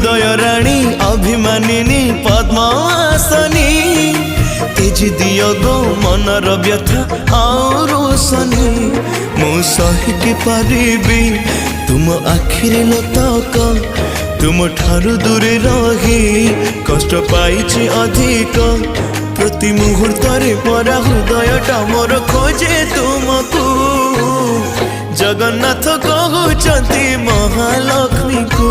हृदय राणी अभिमानिनी पद्मासनी तेजी दियो गो मनर व्यथा आउ रोशनी मु सहिकी पारिबी तुम आखिरे लतक तुम ठारू दूरे रही कष्ट पाइछि अधिक प्रति मुहूर्त परा हृदयटा मोर खोजे तुमको जगन्नाथ कहउचंती महालक्ष्मी को।